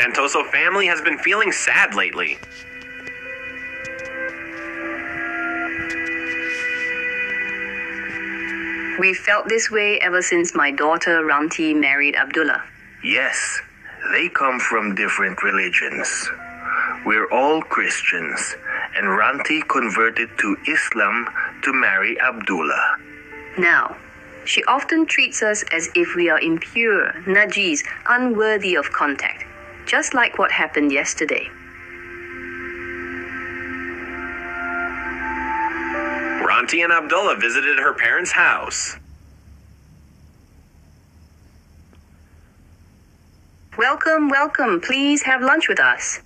Santoso family has been feeling sad lately. We felt this way ever since my daughter Ranti married Abdullah. Yes, they come from different religions. We're all Christians, and Ranti converted to Islam to marry Abdullah. Now, she often treats us as if we are impure, najis, unworthy of contact, just like what happened yesterday. Ranti and Abdullah visited her parents' house. Welcome, welcome. Please have lunch with us.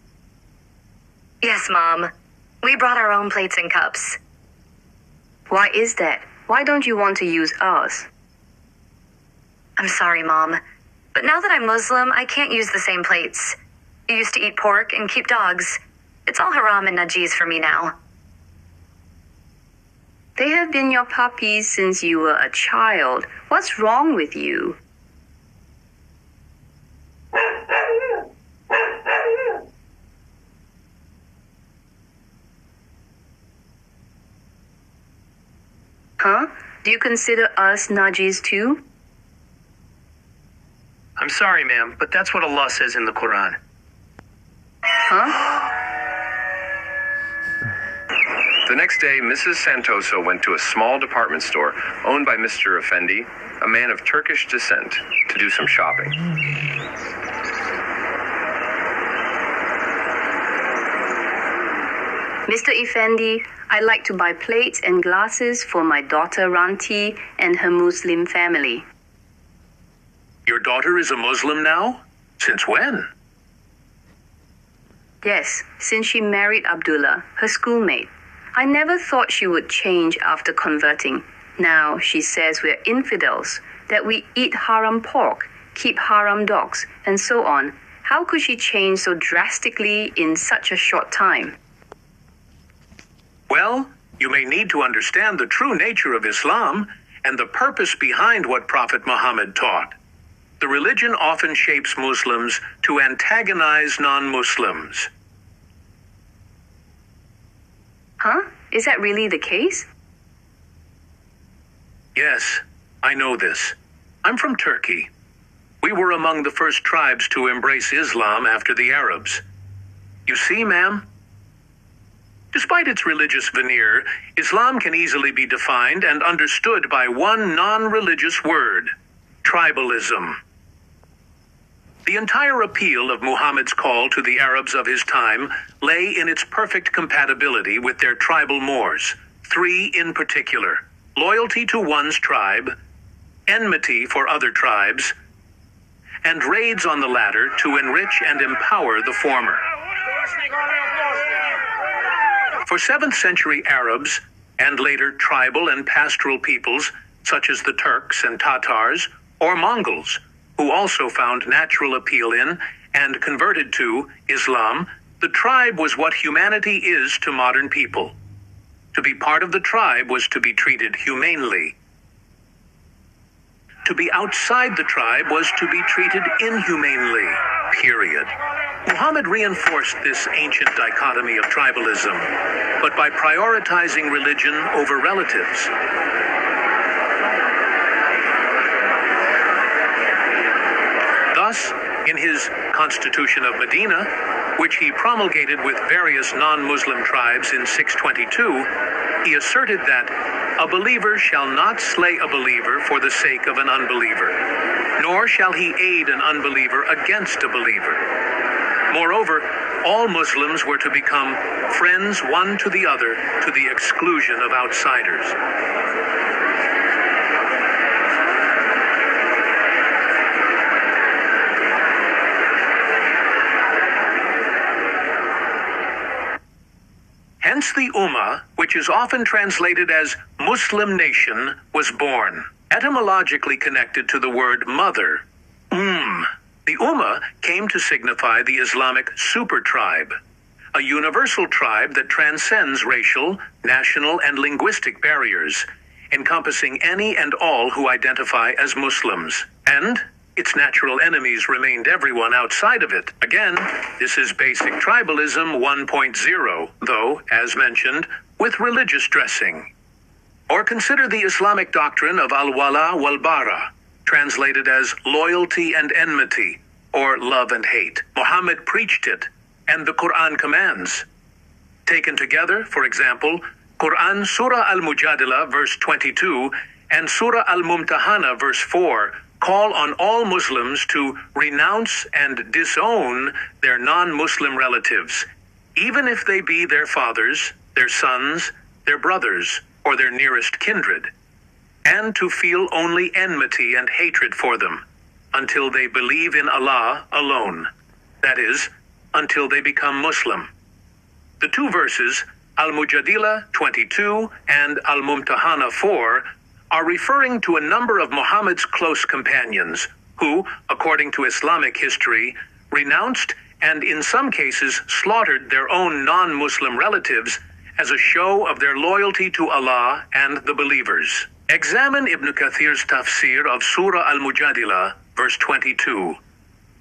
Yes, Mom. We brought our own plates and cups. Why is that? Why don't you want to use ours? I'm sorry, Mom. But now that I'm Muslim, I can't use the same plates. I used to eat pork and keep dogs. It's all haram and najis for me now. They have been your puppies since you were a child. What's wrong with you? Huh? Do you consider us najis too? I'm sorry, ma'am, but that's what Allah says in the Quran. Huh? The next day, Mrs. Santoso went to a small department store owned by Mr. Effendi, a man of Turkish descent, to do some shopping. Mr. Effendi, I'd like to buy plates and glasses for my daughter Ranti and her Muslim family. Your daughter is a Muslim now? Since when? Yes, since she married Abdullah, her schoolmate. I never thought she would change after converting. Now she says we're infidels, that we eat haram pork, keep haram dogs, and so on. How could she change so drastically in such a short time? Well, you may need to understand the true nature of Islam and the purpose behind what Prophet Muhammad taught. The religion often shapes Muslims to antagonize non-Muslims. Huh? Is that really the case? Yes, I know this. I'm from Turkey. We were among the first tribes to embrace Islam after the Arabs. You see, ma'am? Despite its religious veneer, Islam can easily be defined and understood by one non-religious word: tribalism. The entire appeal of Muhammad's call to the Arabs of his time lay in its perfect compatibility with their tribal mores, three in particular: loyalty to one's tribe, enmity for other tribes, and raids on the latter to enrich and empower the former. For 7th century Arabs, and later tribal and pastoral peoples, such as the Turks and Tatars, or Mongols, who also found natural appeal in, and converted to, Islam, the tribe was what humanity is to modern people. To be part of the tribe was to be treated humanely. To be outside the tribe was to be treated inhumanely, period. Muhammad reinforced this ancient dichotomy of tribalism, but by prioritizing religion over relatives. Thus, in his Constitution of Medina, which he promulgated with various non-Muslim tribes in 622, he asserted that a believer shall not slay a believer for the sake of an unbeliever, nor shall he aid an unbeliever against a believer. Moreover, all Muslims were to become friends one to the other to the exclusion of outsiders. Hence the Ummah, which is often translated as Muslim nation, was born, etymologically connected to the word mother, The Ummah came to signify the Islamic super tribe, a universal tribe that transcends racial, national, and linguistic barriers, encompassing any and all who identify as Muslims. And, Its natural enemies remained everyone outside of it. Again, this is basic tribalism 1.0, though, as mentioned, with religious dressing. Or consider the Islamic doctrine of al-wala wal-bara, translated as loyalty and enmity, or love and hate. Muhammad preached it, and the Quran commands. Taken together, for example, Quran Surah Al-Mujadila verse 22 and Surah Al-Mumtahana verse 4 call on all Muslims to renounce and disown their non-Muslim relatives, even if they be their fathers, their sons, their brothers, or their nearest kindred, and to feel only enmity and hatred for them until they believe in Allah alone, that is, until they become Muslim. The two verses, Al-Mujadila 22 and Al-Mumtahana 4, are referring to a number of Muhammad's close companions who, according to Islamic history, renounced and in some cases slaughtered their own non-Muslim relatives as a show of their loyalty to Allah and the believers. Examine Ibn Kathir's tafsir of Surah Al-Mujadila, verse 22.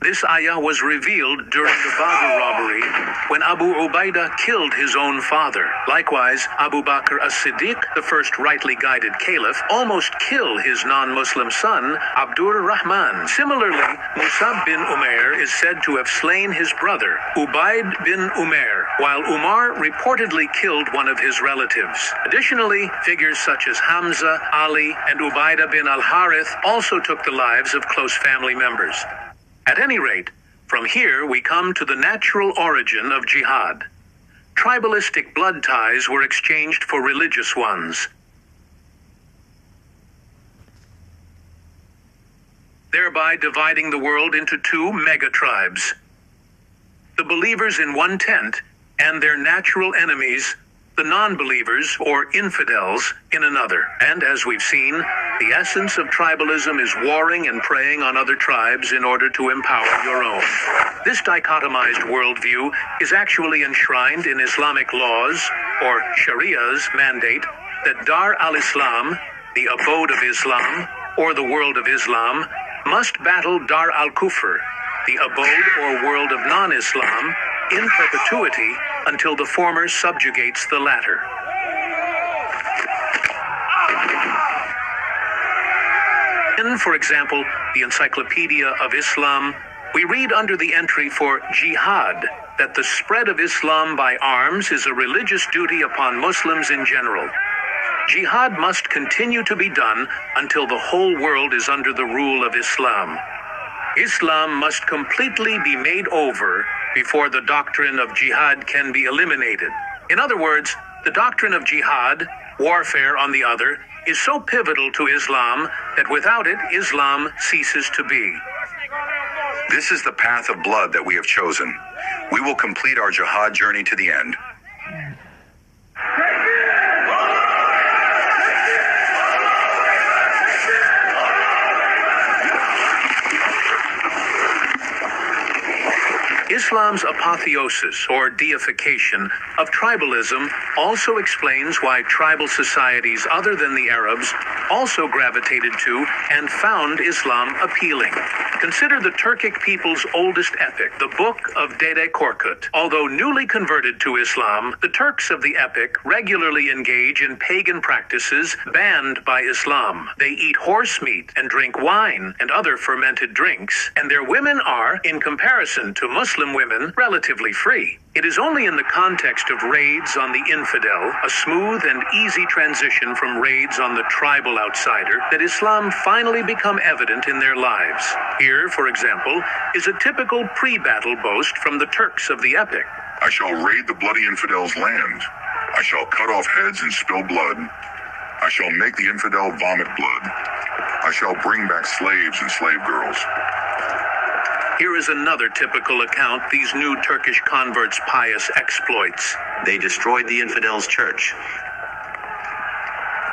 This ayah was revealed during the Badr robbery when Abu Ubaidah killed his own father. Likewise, Abu Bakr as-Siddiq, the first rightly guided caliph, almost killed his non-Muslim son, Abdur Rahman. Similarly, Musab bin Umair is said to have slain his brother, Ubaid bin Umair, while Umar reportedly killed one of his relatives. Additionally, figures such as Hamza, Ali, and Ubaidah bin al-Harith also took the lives of close family members. At any rate, from here we come to the natural origin of jihad. Tribalistic blood ties were exchanged for religious ones, thereby dividing the world into two mega-tribes. The believers in one tent and their natural enemies, the non-believers or infidels, in another. And as we've seen, the essence of tribalism is warring and preying on other tribes in order to empower your own. This dichotomized worldview is actually enshrined in Islamic laws, or Sharia's mandate, that Dar al-Islam, the abode of Islam, or the world of Islam, must battle Dar al-Kufr, the abode or world of non-Islam, in perpetuity until the former subjugates the latter. In, for example, the Encyclopedia of Islam, we read under the entry for jihad that the spread of Islam by arms is a religious duty upon Muslims in general. Jihad must continue to be done until the whole world is under the rule of Islam. Islam must completely be made over before the doctrine of jihad can be eliminated. In other words, the doctrine of jihad, warfare on the other, is so pivotal to Islam that without it, Islam ceases to be. This is the path of blood that we have chosen. We will complete our jihad journey to the end. Islam's apotheosis, or deification, of tribalism also explains why tribal societies other than the Arabs also gravitated to and found Islam appealing. Consider the Turkic people's oldest epic, the Book of Dede Korkut. Although newly converted to Islam, the Turks of the epic regularly engage in pagan practices banned by Islam. They eat horse meat and drink wine and other fermented drinks, and their women are, in comparison to Muslim women, relatively free. It is only in the context of raids on the infidel, a smooth and easy transition from raids on the tribal outsider, that Islam finally become evident in their lives. Here, for example, is a typical pre-battle boast from the Turks of the epic. I shall raid the bloody infidel's land. I shall cut off heads and spill blood. I shall make the infidel vomit blood. I shall bring back slaves and slave girls. Here is another typical account these new Turkish converts' pious exploits. They destroyed the infidels' church.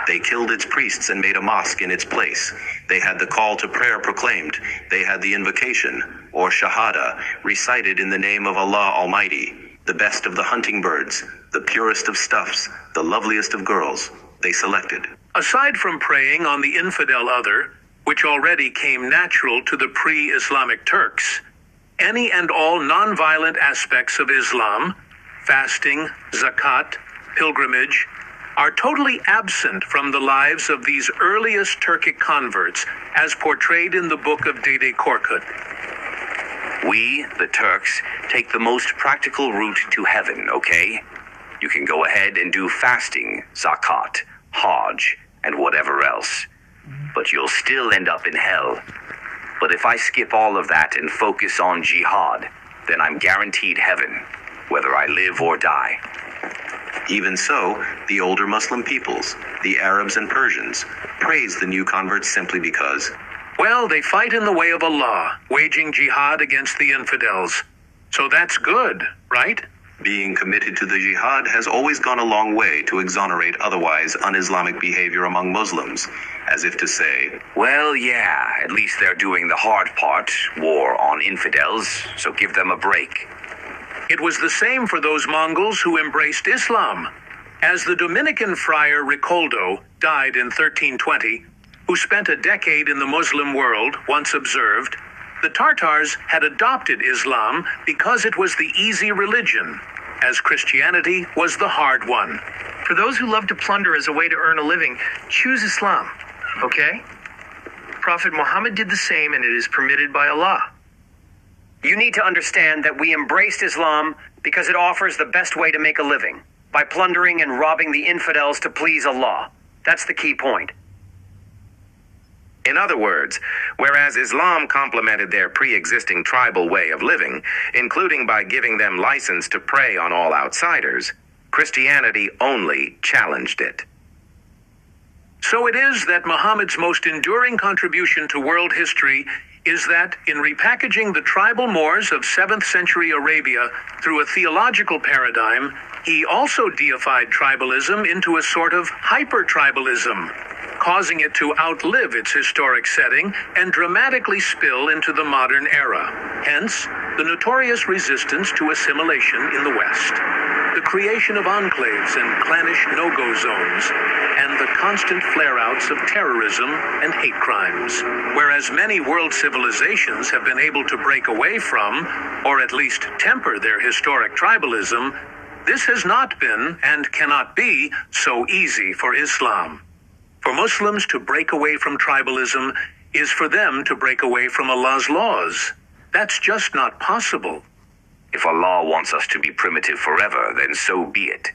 They killed its priests and made a mosque in its place. They had the call to prayer proclaimed. They had the invocation, or shahada, recited in the name of Allah Almighty, the best of the hunting birds, the purest of stuffs, the loveliest of girls. They selected. Aside from preying on the infidel other, which already came natural to the pre-Islamic Turks, any and all non-violent aspects of Islam, fasting, zakat, pilgrimage, are totally absent from the lives of these earliest Turkic converts, as portrayed in the book of Dede Korkut. We, the Turks, take the most practical route to heaven, okay? You can go ahead and do fasting, zakat, hajj, and whatever else. But you'll still end up in hell. But if I skip all of that and focus on jihad, then I'm guaranteed heaven, whether I live or die. Even so, the older Muslim peoples, the Arabs and Persians, praise the new converts simply because, well, they fight in the way of Allah, waging jihad against the infidels. So that's good, right? being committed to the jihad has always gone a long way to exonerate otherwise un-Islamic behavior among Muslims, as if to say, well, yeah, at least they're doing the hard part, war on infidels, so give them a break. It was the same for those Mongols who embraced Islam. As the Dominican friar Ricoldo died in 1320, who spent a decade in the Muslim world, once observed, the Tartars had adopted Islam because it was the easy religion, as Christianity was the hard one. For those who love to plunder as a way to earn a living, choose Islam, okay? Prophet Muhammad did the same, and it is permitted by Allah. You need to understand that we embraced Islam because it offers the best way to make a living, by plundering and robbing the infidels to please Allah. That's the key point. In other words, whereas Islam complemented their pre-existing tribal way of living, including by giving them license to prey on all outsiders, Christianity only challenged it. So it is that Muhammad's most enduring contribution to world history is that, in repackaging the tribal Moors of 7th century Arabia through a theological paradigm, he also deified tribalism into a sort of hyper-tribalism, causing it to outlive its historic setting and dramatically spill into the modern era. Hence, the notorious resistance to assimilation in the West, the creation of enclaves and clannish no-go zones, and the constant flare-outs of terrorism and hate crimes. Whereas many world civilizations have been able to break away from, or at least temper their historic tribalism, this has not been, and cannot be, so easy for Islam. For Muslims to break away from tribalism is for them to break away from Allah's laws. That's just not possible. If Allah wants us to be primitive forever, then so be it.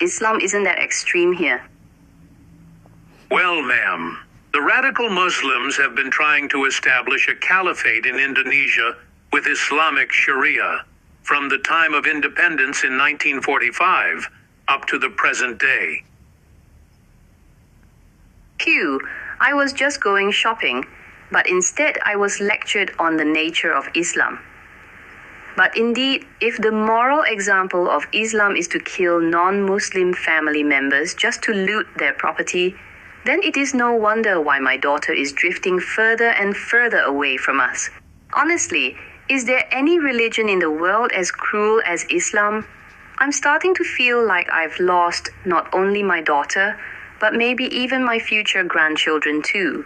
Islam isn't that extreme here. Well, ma'am, the radical Muslims have been trying to establish a caliphate in Indonesia with Islamic Sharia from the time of independence in 1945 up to the present day. I was just going shopping, but instead I was lectured on the nature of Islam. But indeed, if the moral example of Islam is to kill non-Muslim family members just to loot their property, then it is no wonder why my daughter is drifting further and further away from us. Honestly, is there any religion in the world as cruel as Islam? I'm starting to feel like I've lost not only my daughter, but maybe even my future grandchildren too.